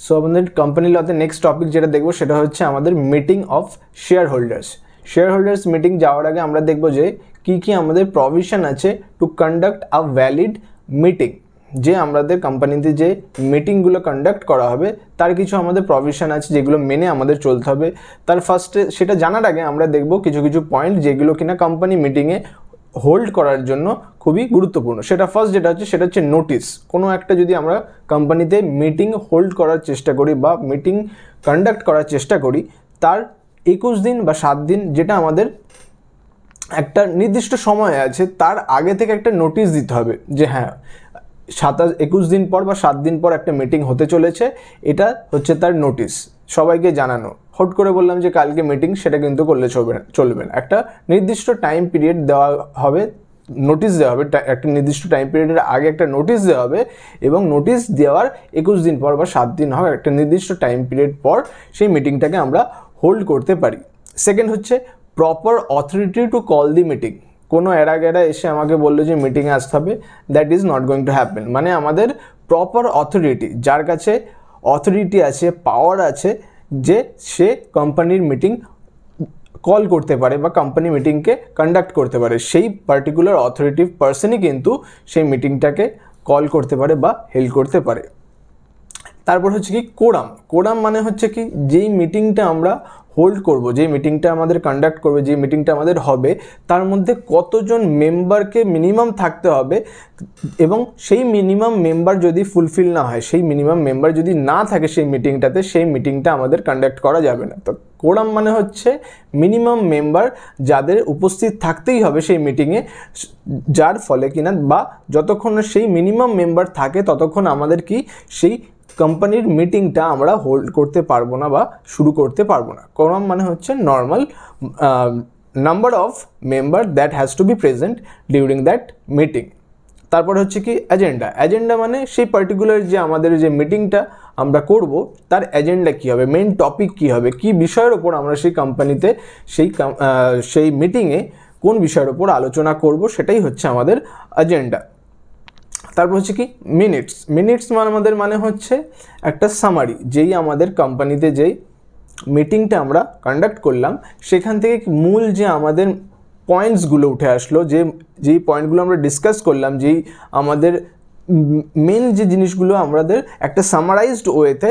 So আমাদের company লতে next topic যেটা দেখবো সেটা হচ্ছে আমাদের meeting of share holders meeting যাওয়ার আগে আমরা দেখবো যে কি আমাদের প্রভিশন আছে to conduct a valid meeting. যে আমাদের কোম্পানিতে যে মিটিংগুলো কন্ডাক্ট করা হবে তার কিছু আমাদের প্রভিশন আছে যেগুলো মেনে আমাদের চলতে হবে। তার ফার্স্টে সেটা জানার আগে আমরা দেখব কিছু পয়েন্ট যেগুলো কিনা কোম্পানি মিটিংয়ে হোল্ড করার জন্য খুবই গুরুত্বপূর্ণ। সেটা ফার্স্ট যেটা হচ্ছে নোটিস। কোনো একটা যদি আমরা কোম্পানিতে মিটিং হোল্ড করার চেষ্টা করি বা মিটিং কন্ডাক্ট করার চেষ্টা করি, তার 21 দিন বা 7 দিন যেটা আমাদের একটা নির্দিষ্ট সময় আছে তার আগে থেকে একটা নোটিশ দিতে হবে যে হ্যাঁ 21 দিন পর বা 7 দিন পর একটা মিটিং হতে চলেছে, এটা হচ্ছে তার নোটিশ, সবাইকে জানানো। হট করে বললাম যে কালকে মিটিং, সেটা কিন্তু করলে চলবে না। একটা নির্দিষ্ট টাইম পিরিয়ড দেওয়া হবে, নোটিশ দেওয়া হবে, একটা নির্দিষ্ট টাইম পিরিয়ডের আগে একটা নোটিশ দেওয়া হবে এবং নোটিশ দেওয়ার 21 দিন পর বা 7 দিন হয় একটা নির্দিষ্ট টাইম পিরিয়ড পর সেই মিটিংটাকে আমরা হোল্ড করতে পারি। সেকেন্ড হচ্ছে proper authority to call the meeting. কোনো এরা এসে আমাকে বললো যে মিটিংয়ে আসতে হবে, that is not going to happen. মানে আমাদের প্রপার অথরিটি, যার কাছে অথরিটি আছে, পাওয়ার আছে, যে সে কোম্পানির মিটিং কল করতে পারে বা কোম্পানি মিটিংকে কন্ডাক্ট করতে পারে, সেই পার্টিকুলার অথরিটিভ পার্সনই কিন্তু সেই মিটিংটাকে কল করতে পারে বা হেল্ড করতে পারে। তারপর হচ্ছে কি কোরাম মানে হচ্ছে কি যেই মিটিংটা আমরা হোল্ড করব, যেই মিটিংটা আমাদের কন্ডাক্ট করবে, যেই মিটিংটা আমাদের হবে, তার মধ্যে কতজন মেম্বারকে মিনিমাম থাকতে হবে এবং সেই মিনিমাম মেম্বার যদি ফুলফিল না হয়, সেই মিনিমাম মেম্বার যদি না থাকে সেই মিটিংটাতে, সেই মিটিংটা আমাদের কন্ডাক্ট করা যাবে না। তো কোরাম মানে হচ্ছে মিনিমাম মেম্বার যাদের উপস্থিত থাকতেই হবে সেই মিটিংয়ে, যার ফলে কিনা বা যতক্ষণ না সেই মিনিমাম মেম্বার থাকে ততক্ষণ আমাদের কি সেই কোম্পানির মিটিংটা আমরা হোল্ড করতে পারবো না বা শুরু করতে পারবো না। কোরাম মানে হচ্ছে normal number of member that has to B present during that meeting. তারপর হচ্ছে কি এজেন্ডা মানে সেই পার্টিকুলার যে আমাদের যে মিটিংটা আমরা করব তার এজেন্ডা কী হবে, মেইন টপিক কী হবে, কী বিষয়ের ওপর আমরা সেই কোম্পানিতে সেই মিটিংয়ে কোন বিষয়ের ওপর আলোচনা করব, সেটাই হচ্ছে আমাদের এজেন্ডা। তারপর হচ্ছে কি মিনিটস আমাদের মানে হচ্ছে একটা সামারি, যেই আমাদের কোম্পানিতে যেই মিটিংটা আমরা কন্ডাক্ট করলাম সেখান থেকে মূল যে আমাদের পয়েন্টসগুলো উঠে আসলো, যেই পয়েন্টগুলো আমরা ডিসকাস করলাম, যেই আমাদের মেন যে জিনিসগুলো আমাদের একটা সামারাইজড ওয়েতে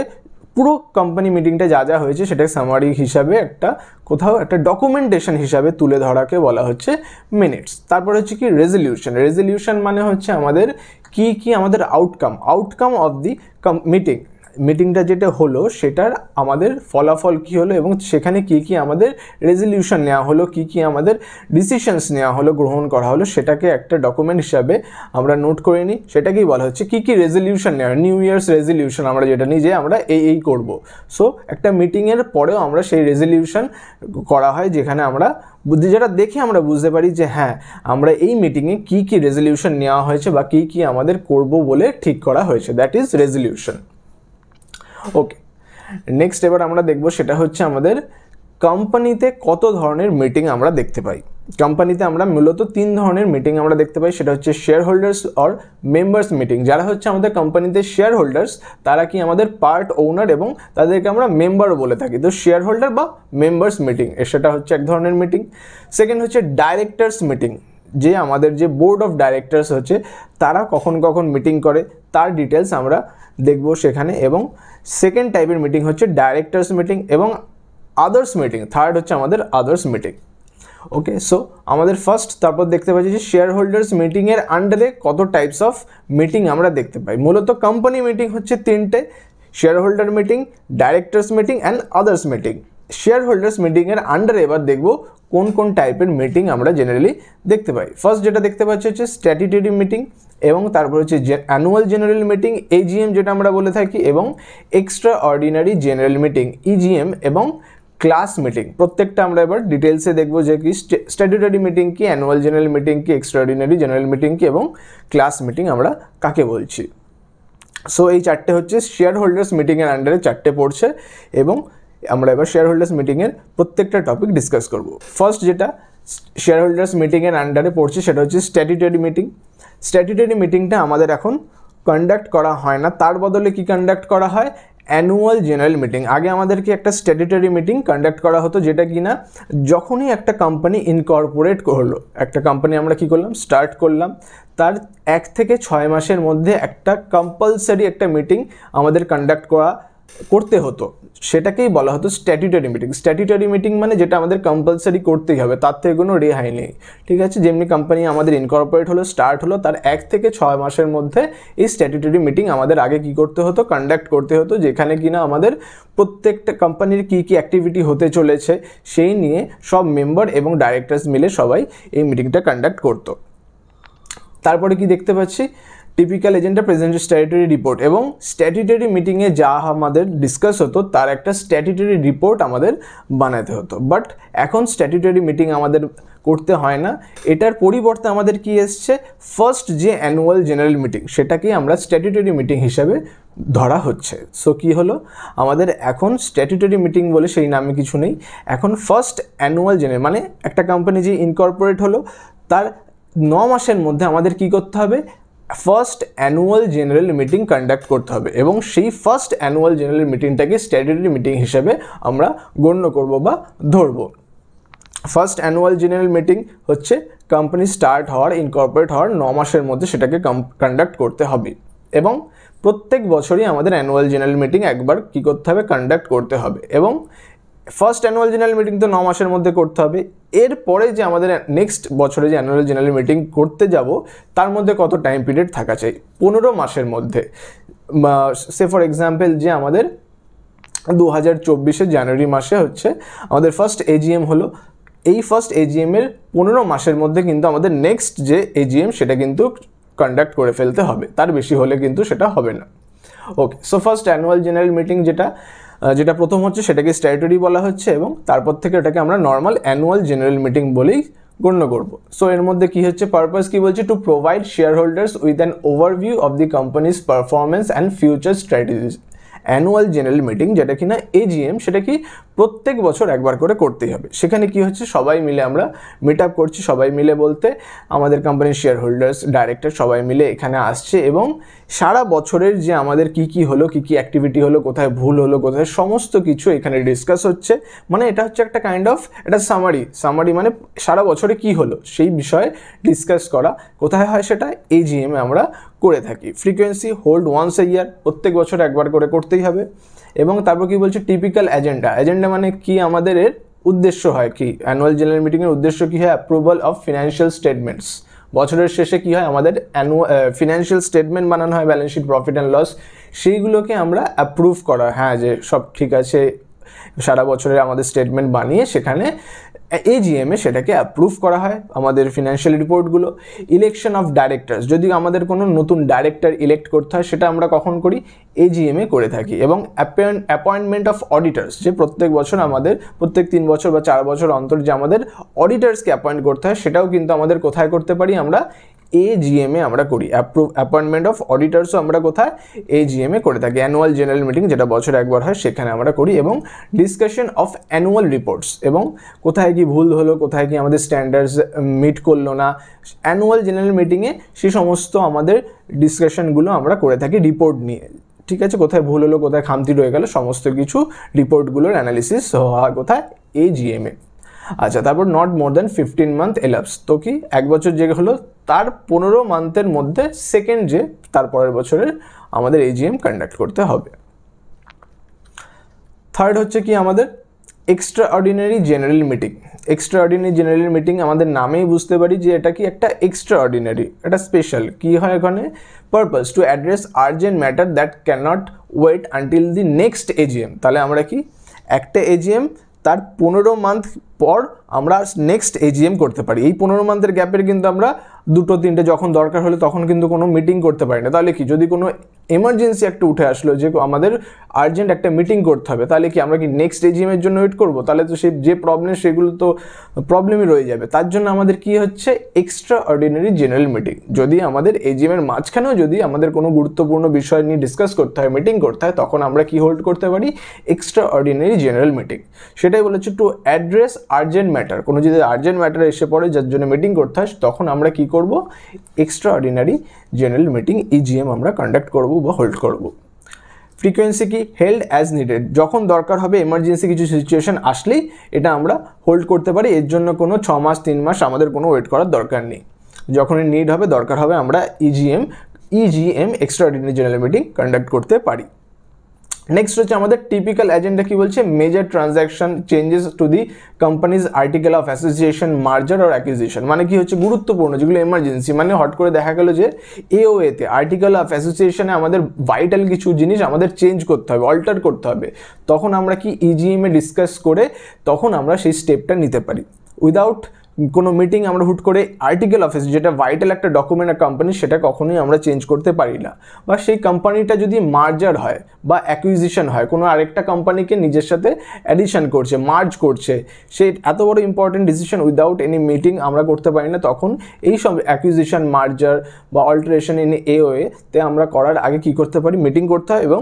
পুরো কোম্পানি মিটিংটা যা হয়েছে সেটা সামারি হিসাবে একটা কোথাও একটা ডকুমেন্টেশন হিসাবে তুলে ধরাকে বলা হচ্ছে মিনিটস। তারপর হচ্ছে কি রেজলিউশন মানে হচ্ছে আমাদের কি আমাদের আউটকাম অফ দি মিটিংটা যেটা হলো সেটার আমাদের ফলাফল কী হলো এবং সেখানে কি আমাদের রেজলিউশন নেওয়া হলো, কি আমাদের ডিসিশনস নেওয়া হলো, গ্রহণ করা হলো, সেটাকে একটা ডকুমেন্ট হিসাবে আমরা নোট করে নিই। সেটাকেই বলা হচ্ছে কি রেজলিউশন নেওয়া, নিউ ইয়ার্স রেজলিউশন আমরা যেটা নিই যে আমরা এই করব। সো একটা মিটিংয়ের পরেও আমরা সেই রেজলিউশন করা হয় যেখানে আমরা যেটা দেখে আমরা বুঝতে পারি যে হ্যাঁ আমরা এই মিটিংয়ে কি রেজলিউশন নেওয়া হয়েছে বা কি আমাদের করব বলে ঠিক করা হয়েছে, that is resolution. Okay, next এবার আমরা দেখব সেটা হচ্ছে আমাদের কোম্পানিতে কত ধরনের মিটিং আমরা দেখতে পাই। কোম্পানিতে আমরা মূলত 3 ধরনের মিটিং আমরা দেখতে পাই, সেটা হচ্ছে share holders or members meeting. যারা হচ্ছে আমাদের কোম্পানিতে শেয়ার হোল্ডার্স তারা কি আমাদের পার্ট ওনার এবং তাদেরকে আমরা মেম্বারও বলে থাকি। তো শেয়ার হোল্ডার বা মেম্বার্স মিটিং সেটা হচ্ছে এক ধরনের মিটিং। সেকেন্ড হচ্ছে ডাইরেক্টরস মিটিং, যে আমাদের যে বোর্ড অফ ডাইরেক্টরস হচ্ছে তারা কখন মিটিং করে তার ডিটেলস আমরা দেখব সেখানে। এবং সেকেন্ড টাইপের মিটিং হচ্ছে ডাইরেক্টরস মিটিং এবং আদার্স মিটিং, থার্ড হচ্ছে আমাদের আদার্স মিটিং। ওকে, সো আমাদের ফার্স্ট তারপর দেখতে পাচ্ছি যে শেয়ার হোল্ডার্স মিটিংয়ের আন্ডারে কত টাইপস অফ মিটিং আমরা দেখতে পাই। মূলত কোম্পানি মিটিং হচ্ছে 3টে, share holder meeting, directors meeting and others meeting. Share holders মিটিংয়ের আন্ডারে এবার দেখব কোন টাইপের মিটিং আমরা জেনারেলি দেখতে পাই। ফার্স্ট যেটা দেখতে পাচ্ছি হচ্ছে স্ট্যাটিউটরি মিটিং, এবং তারপর হচ্ছে অ্যানুয়াল জেনারেল মিটিং এজিএম যেটা আমরা বলে থাকি, এবং extra ordinary general meeting EGM, এবং ক্লাস মিটিং। প্রত্যেকটা আমরা এবার ডিটেলসে দেখবো যে কি স্ট্যাটিউটরি মিটিং কি, অ্যানুয়াল জেনারেল মিটিং কি, এক্সট্রা অর্ডিনারি জেনারেল মিটিং কি, এবং ক্লাস মিটিং আমরা কাকে বলছি। সো এই 4টে হচ্ছে শেয়ার হোল্ডার্স মিটিংয়ের আন্ডারে 4টে পড়ছে, এবং আমরা এবার শেয়ার হোল্ডার্স মিটিংয়ের প্রত্যেকটা টপিক ডিসকাস করব। ফার্স্ট যেটা শেয়ার হোল্ডার্স মিটিংয়ের আন্ডারে পড়ছে সেটা হচ্ছে স্ট্যাটিউটরি মিটিং। স্ট্যাটিউটরি মিটিংটা আমাদের এখন কন্ডাক্ট করা হয় না, তার বদলে কি কন্ডাক্ট করা হয়, অ্যানুয়াল জেনারেল মিটিং। আগে আমাদেরকে একটা স্ট্যাটুটরি মিটিং কন্ডাক্ট করা হতো, যেটা কি না যখনই একটা কোম্পানি ইনকর্পোরেট করলো, একটা কোম্পানি আমরা কি করলাম, স্টার্ট করলাম, তার 1 থেকে 6 মাসের মধ্যে একটা কম্পালসারি একটা মিটিং আমাদের কন্ডাক্ট করতে হতো, সেটাকেই বলা হতো স্ট্যাটুটরি মিটিং। স্ট্যাটুটরি মিটিং মানে যেটা আমাদের কম্পালসারি করতেই হবে, তার থেকে কোনো রেহাই নেই, ঠিক আছে। যেমনি কোম্পানি আমাদের ইনকর্পোরেট হলো, স্টার্ট হলো, তার 1 থেকে 6 মাসের মধ্যে এই স্ট্যাটুটরি মিটিং আমাদের আগে কি করতে হতো, কন্ডাক্ট করতে হতো, যেখানে কিনা আমাদের প্রত্যেকটা কোম্পানির কী কী অ্যাক্টিভিটি হতে চলেছে সেই নিয়ে সব মেম্বার এবং ডাইরেক্টরস মিলে সবাই এই মিটিংটা কন্ডাক্ট করতো। তারপরে কি দেখতে পাচ্ছি, typical agenda, present statutory report, এবং স্ট্যাটুটরি মিটিংয়ে যা আমাদের ডিসকাস হতো তার একটা স্ট্যাটুটরি রিপোর্ট আমাদের বানাতে হতো। বাট এখন স্ট্যাটুটরি মিটিং আমাদের করতে হয় না, এটার পরিবর্তে আমাদের কি এসছে, ফার্স্ট যে অ্যানুয়াল জেনারেল মিটিং সেটাকেই আমরা স্ট্যাটুটরি মিটিং হিসাবে ধরা হচ্ছে। সো কি হলো, আমাদের এখন স্ট্যাটুটরি মিটিং বলে সেই নামে কিছু নেই, এখন ফার্স্ট অ্যানুয়াল জেনারেল, মানে একটা কোম্পানি যে ইনকর্পোরেট হলো তার 9 মাসের মধ্যে আমাদের কি করতে হবে, first annual general meeting conduct করতে হবে, এবং সেই ফার্স্ট অ্যানুয়াল জেনারেল মিটিংটাকে স্ট্যাটুটরি মিটিং হিসেবে আমরা গণ্য করব বা ধরব। ফার্স্ট অ্যানুয়াল জেনারেল মিটিং হচ্ছে কোম্পানি স্টার্ট হওয়ার, ইনকর্পোরেট হওয়ার 9 মাসের মধ্যে সেটাকে কন্ডাক্ট করতে হবে, এবং প্রত্যেক বছরই আমাদের অ্যানুয়াল জেনারেল মিটিং একবার কী করতে হবে, কন্ডাক্ট করতে হবে। এবং ফার্স্ট অ্যানুয়াল জেনারেল মিটিং তো 9 মাসের মধ্যে করতে হবে, এরপরে যে আমাদের নেক্সট বছরে যে অ্যানুয়াল জেনারেল মিটিং করতে যাব তার মধ্যে কত টাইম পিরিয়ড থাকা চাই, 15 মাসের মধ্যে। সে ফর এক্সাম্পল যে আমাদের 2024 জানুয়ারি মাসে হচ্ছে আমাদের ফার্স্ট এজিএম হলো, এই ফার্স্ট এজিএমের 15 মাসের মধ্যে কিন্তু আমাদের নেক্সট যে এজিএম সেটা কিন্তু কন্ডাক্ট করে ফেলতে হবে, তার বেশি হলে কিন্তু সেটা হবে না। Okay, so first annual general meeting যেটা প্রথম হচ্ছে সেটাকে স্ট্যাটুটরি বলা হচ্ছে, এবং তারপর থেকে এটাকে আমরা নর্মাল অ্যানুয়াল জেনারেল মিটিং বলেই গণ্য করব। সো এর মধ্যে কি হচ্ছে, পারপাস কি বলছে, to provide share holders with an overview of the companies performance and future strategies. Annual general meeting যেটা কিনা এজিএম, সেটা কি প্রত্যেক বছর একবার করে করতেই হবে। সেখানে কি হচ্ছে, সবাই মিলে আমরা মিট আপ করছি, সবাই মিলে বলতে আমাদের কোম্পানির শেয়ার হোল্ডার্স, ডাইরেক্টর সবাই মিলে এখানে আসছে, এবং সারা বছরের যে আমাদের কি কি হলো, কি কি অ্যাক্টিভিটি হলো, কোথায় ভুল হলো, কোথায় সমস্ত কিছু এখানে ডিসকাস হচ্ছে। মানে এটা হচ্ছে একটা কাইন্ড অফ এটা সামারি, মানে সারা বছরে কি হলো সেই বিষয়ে ডিসকাস করা। কোথায় হয় সেটা, এজিএমে আমরা করে থাকি। ফ্রিকোয়েন্সি হোল্ড ওয়ান্স এ ইয়ার, প্রত্যেক বছর একবার করে করতেই হবে। এবং তারপর কি বলছে, টিপিক্যাল এজেন্ডা মানে কি, আমাদের এর উদ্দেশ্য হয় কি, অ্যানুয়াল জেনারেল মিটিংয়ের উদ্দেশ্য কি হয়, অ্যাপ্রুভাল অফ ফিনান্সিয়াল স্টেটমেন্টস। বছরের শেষে কি হয়, আমাদের ফিনান্সিয়াল স্টেটমেন্ট বানানো হয়, balance sheet, profit and loss, সেইগুলোকে আমরা অ্যাপ্রুভ করা, হ্যাঁ যে সব ঠিক আছে, সারা বছরের আমাদের স্টেটমেন্ট বানিয়ে সেখানে এজিএমে সেটাকে অ্যাপ্রুভ করা হয় আমাদের ফিনান্সিয়াল রিপোর্টগুলো। ইলেকশন অফ ডাইরেক্টরস, যদি আমাদের কোনো নতুন ডাইরেক্টর ইলেক্ট করতে হয় সেটা আমরা কখন করি, এজিএমে করে থাকি। এবং অ্যাপয়েন্টমেন্ট অফ অডিটার্স, যে প্রত্যেক বছর আমাদের প্রত্যেক 3 বছর বা 4 বছর অন্তর যে আমাদের অডিটার্সকে অ্যাপয়েন্ট করতে হয়, সেটাও কিন্তু আমাদের কোথায় করতে পারি, আমরা এজিএমে আমরা করি। অ্যাপয়েন্টমেন্ট অফ অডিটার্সও আমরা কোথায়, এজিএমে করে থাকি। অ্যানুয়াল জেনারেল মিটিং যেটা বছরে একবার হয় সেখানে আমরা করি। এবং ডিসকাশন অফ অ্যানুয়াল রিপোর্টস, এবং কোথায় কি ভুল হলো, কোথায় কি আমাদের স্ট্যান্ডার্ডস মিট করলো না, অ্যানুয়াল জেনারেল মিটিংয়ে সেই সমস্ত আমাদের ডিসকাশনগুলো আমরা করে থাকি রিপোর্ট নিয়ে, ঠিক আছে। কোথায় ভুল হলো, কোথায় খামতি রয়ে গেল, সমস্ত কিছু রিপোর্টগুলোর অ্যানালিসিস হয় কোথায়, এজিএমে। আচ্ছা, তারপর নট মোর দ্যান 15 মান্থ এলাপস, তো কি 1 বছর যে হলো তার 15 মান্থের মধ্যে সেকেন্ড যে তারপরের বছরের আমাদের এজিএম কন্ডাক্ট করতে হবে। থার্ড হচ্ছে কি আমাদের extra ordinary general meeting. Extra ordinary general meeting আমাদের নামেই বুঝতে পারি যে এটা কি একটা এক্সট্রা অর্ডিনারি, এটা স্পেশাল। কি হয় এখানে, purpose to address urgent matter that can not wait until the next AGM. তাহলে আমরা কি একটা এজিএম তার 15 মান্থ পর আমরা নেক্সট এজিএম করতে পারি। এই 15 মান্থের গ্যাপের কিন্তু আমরা 2-3টে যখন দরকার হলে তখন কিন্তু কোনো মিটিং করতে পারি না। তাহলে কি, যদি কোনো এমার্জেন্সি একটা উঠে আসলো যে আমাদের আর্জেন্ট একটা মিটিং করতে হবে, তাহলে কি আমরা কি নেক্সট এজিএমের জন্য ওয়েট করবো? তাহলে তো সেই যে প্রবলেম সেগুলো তো প্রবলেমই রয়ে যাবে। তার জন্য আমাদের কি হচ্ছে, এক্সট্রা অর্ডিনারি জেনারেল মিটিং। যদি আমাদের এজিএমের মাঝখানেও যদি আমাদের কোনো গুরুত্বপূর্ণ বিষয় নিয়ে ডিসকাস করতে হয়, মিটিং করতে হয়, তখন আমরা কি হোল্ড করতে পারি, এক্সট্রা অর্ডিনারি জেনারেল মিটিং। সেটাই বলেছে টু অ্যাড্রেস আর্জেন্ট ম্যাটার। কোনো যদি আর্জেন্ট ম্যাটার এসে পড়ে যার জন্য মিটিং করতে হয়, তখন আমরা কি করব? Extra ordinary general meeting EGM আমরা কন্ডাক্ট করব বা হোল্ড করব। ফ্রিকোয়েন্সি কি? হেল্ড অ্যাজ নিডেড, যখন দরকার হবে, এমার্জেন্সি কিছু সিচুয়েশন আসলেই এটা আমরা হোল্ড করতে পারি। এর জন্য কোনো 6 মাস 3 মাস আমাদের কোনো ওয়েট করার দরকার নেই। যখনই নিড হবে, দরকার হবে, আমরা EGM extra ordinary general meeting conduct করতে পারি। নেক্সট হচ্ছে আমাদের টিপিক্যাল এজেন্ডা কি বলছে? Major transaction changes to the companies article of association, merger or acquisition. মানে কি হচ্ছে? গুরুত্বপূর্ণ, যেগুলো এমার্জেন্সি, মানে হট করে দেখা গেল যে এওএতে আর্টিকেল অফ অ্যাসোসিয়েশনে আমাদের ভাইটাল কিছু জিনিস আমাদের চেঞ্জ করতে হবে, অল্টার করতে হবে, তখন আমরা কি ইজিএমে ডিসকাস করে তখন আমরা সেই স্টেপটা নিতে পারি। উইদাউট কোনো মিটিং আমরা হুট করে আর্টিকেল অফিস, যেটা ভাইটাল একটা ডকুমেন্ট কোম্পানি, সেটা কখনোই আমরা চেঞ্জ করতে পারি না। বা সেই কোম্পানিটা যদি মার্জার হয় বা অ্যাকুইজিশন হয়, কোনো আরেকটা কোম্পানিকে নিজের সাথে অ্যাডিশন করছে, মার্জ করছে, সেই এত বড় important decision without any meeting আমরা করতে পারি না। তখন এই সব অ্যাকুইজিশন, মার্জার বা অল্টারেশন ইন এওএতে আমরা করার আগে কি করতে পারি? মিটিং করতে হয়, এবং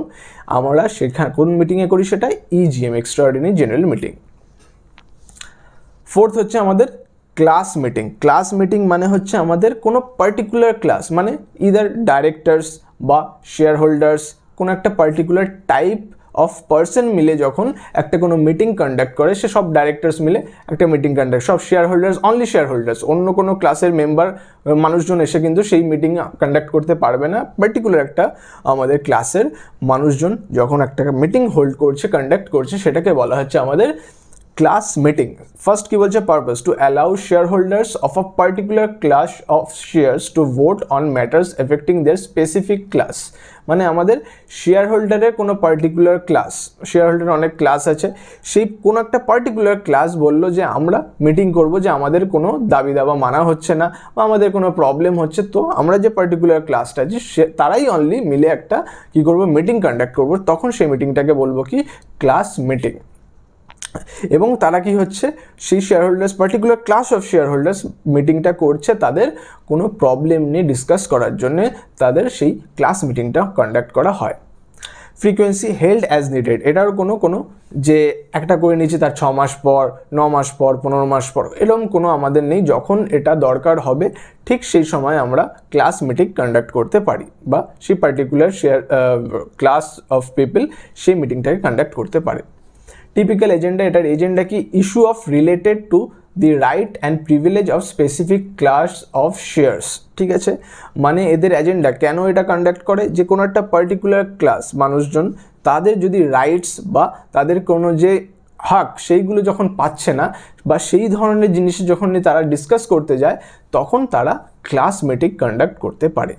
আমরা সেখানে কোন মিটিংয়ে করি? সেটা EGM extra ordinary general meeting. Fourth হচ্ছে আমাদের ক্লাস মিটিং। ক্লাস মিটিং মানে হচ্ছে আমাদের কোনো পার্টিকুলার ক্লাস, মানে ইদার ডাইরেক্টরস বা শেয়ার হোল্ডার্স, কোনো একটা পার্টিকুলার টাইপ অফ পার্সন মিলে যখন একটা কোনো মিটিং কন্ডাক্ট করে, সে সব ডাইরেক্টরস মিলে একটা মিটিং কন্ডাক্ট, সব share holders, only share holders, অন্য কোনো ক্লাসের মেম্বার মানুষজন এসে কিন্তু সেই মিটিং কন্ডাক্ট করতে পারবে না। পার্টিকুলার একটা আমাদের ক্লাসের মানুষজন যখন একটা মিটিং হোল্ড করছে, কন্ডাক্ট করছে, সেটাকে বলা হচ্ছে আমাদের ক্লাস মিটিং। ফার্স্ট কি বলছে? Purpose to allow share holders of a particular class of shares to vote on matters affecting their specific class. মানে আমাদের শেয়ার হোল্ডারের কোনো পার্টিকুলার ক্লাস, শেয়ার হোল্ডারের অনেক ক্লাস আছে, সেই কোনো একটা পার্টিকুলার ক্লাস বললো যে আমরা মিটিং করব, যে আমাদের কোনো দাবি দাবা মানা হচ্ছে না বা আমাদের কোনো প্রবলেম হচ্ছে, তো আমরা যে পার্টিকুলার ক্লাসটা আছে তারাই অনলি মিলে একটা কি করব? মিটিং কন্ডাক্ট করব। তখন সেই মিটিংটাকে বলবো কি? Class meeting. এবং তারা কি হচ্ছে? সেই share holders, particular class of share holders মিটিংটা করছে তাদের কোনো প্রবলেম নিয়ে ডিসকাস করার জন্য, তাদের সেই ক্লাস মিটিংটা কন্ডাক্ট করা হয়। ফ্রিকোয়েন্সি হেল্ড অ্যাজ নিডেড, এটার কোনো যে একটা করে নিচ্ছে তার 6 মাস পর, 9 মাস পর, 15 মাস পর, এরকম কোনো আমাদের নেই। যখন এটা দরকার হবে ঠিক সেই সময় আমরা ক্লাস মিটিং কন্ডাক্ট করতে পারি, বা সেই particular share class of people সেই মিটিংটাকে কন্ডাক্ট করতে পারে। টিপিক্যাল এজেন্ডা, এটার এজেন্ডা কি? Issue of related to the right and privilege of specific class of shares. ঠিক আছে, মানে এদের এজেন্ডা কেন এটা কন্ডাক্ট করে? যে কোনো একটা পার্টিকুলার ক্লাস মানুষজন, তাদের যদি রাইটস বা তাদের কোনো যে হক, সেইগুলো যখন পাচ্ছে না, বা সেই ধরনের জিনিস যখন তারা ডিসকাস করতে যায়, তখন তারা ক্লাস মিটিং কন্ডাক্ট করতে পারে।